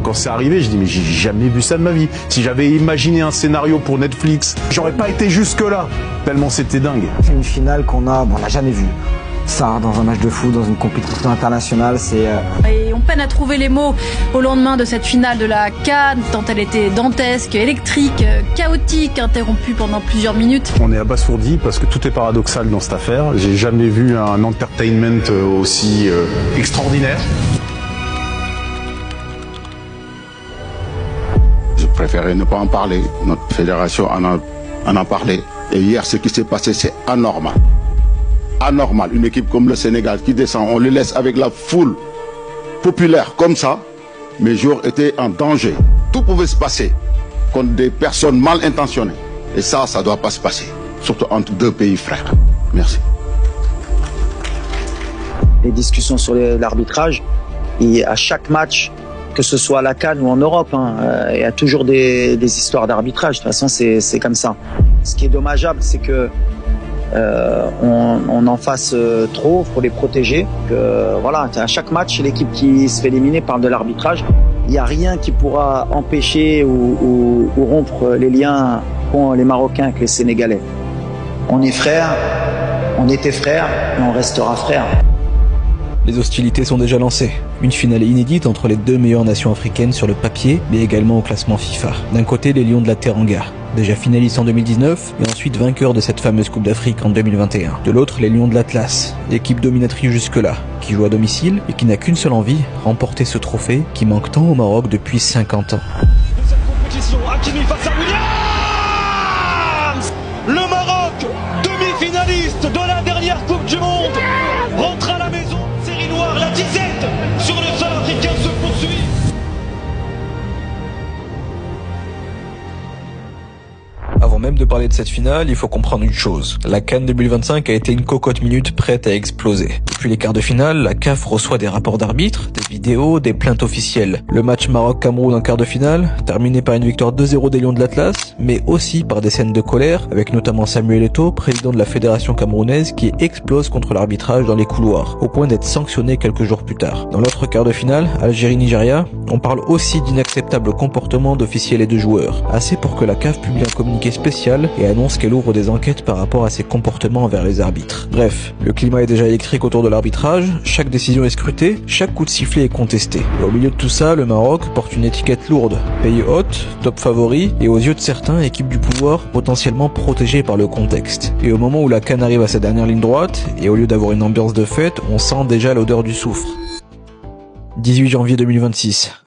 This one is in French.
Quand c'est arrivé, je dis mais j'ai jamais vu ça de ma vie. Si j'avais imaginé un scénario pour Netflix, j'aurais pas été jusque là. Tellement c'était dingue. C'est une finale on n'a jamais vue. Ça, dans un match de foot, dans une compétition internationale, c'est... Et on peine à trouver les mots au lendemain de cette finale de la CAN, tant elle était dantesque, électrique, chaotique, interrompue pendant plusieurs minutes. On est abasourdi parce que tout est paradoxal dans cette affaire. J'ai jamais vu un entertainment aussi extraordinaire. Je préférais ne pas en parler. Notre fédération en a parlé. Et hier, ce qui s'est passé, c'est anormal. Anormal. Une équipe comme le Sénégal qui descend, on le laisse avec la foule populaire comme ça. Mes joueurs étaient en danger. Tout pouvait se passer contre des personnes mal intentionnées. Et ça ne doit pas se passer. Surtout entre deux pays frères. Merci. Les discussions sur l'arbitrage, et à chaque match, que ce soit à la CAN ou en Europe, il y a toujours des histoires d'arbitrage. De toute façon, c'est comme ça. Ce qui est dommageable, c'est que on en fasse trop pour les protéger. Voilà, à chaque match, l'équipe qui se fait éliminer parle de l'arbitrage. Il n'y a rien qui pourra empêcher ou rompre les liens qu'ont les Marocains avec les Sénégalais. On est frères, on était frères et on restera frères. Les hostilités sont déjà lancées. Une finale inédite entre les deux meilleures nations africaines sur le papier, mais également au classement FIFA. D'un côté, les Lions de la Teranga, déjà finalistes en 2019 et ensuite vainqueurs de cette fameuse Coupe d'Afrique en 2021. De l'autre, les Lions de l'Atlas, l'équipe dominatrice jusque-là, qui joue à domicile et qui n'a qu'une seule envie, remporter ce trophée qui manque tant au Maroc depuis 50 ans. De cette compétition, Hakimi face à Williams. Le Maroc, demi-finaliste de la dernière Coupe du Monde, rentre à la maison. Série noire, la disette sur le sol africain se poursuit. Avant même de parler de cette finale, il faut comprendre une chose. La CAN 2025 a été une cocotte minute prête à exploser. Depuis les quarts de finale, la CAF reçoit des rapports d'arbitres, des vidéos, des plaintes officielles. Le match Maroc-Cameroun en quart de finale, terminé par une victoire 2-0 des Lions de l'Atlas, mais aussi par des scènes de colère, avec notamment Samuel Eto'o, président de la fédération camerounaise, qui explose contre l'arbitrage dans les couloirs, au point d'être sanctionné quelques jours plus tard. Dans l'autre quart de finale, Algérie-Nigeria, on parle aussi d'inacceptables comportements d'officiels et de joueurs. Assez pour que la CAF publie un communiqué spécial et annonce qu'elle ouvre des enquêtes par rapport à ses comportements envers les arbitres. Bref, le climat est déjà électrique autour de l'arbitrage, chaque décision est scrutée, chaque coup de sifflet est contesté. Et au milieu de tout ça, le Maroc porte une étiquette lourde. Pays hôte, top favori, et aux yeux de certains, équipe du pouvoir potentiellement protégée par le contexte. Et au moment où la CAN arrive à sa dernière ligne droite, et au lieu d'avoir une ambiance de fête, on sent déjà l'odeur du soufre. 18 janvier 2026.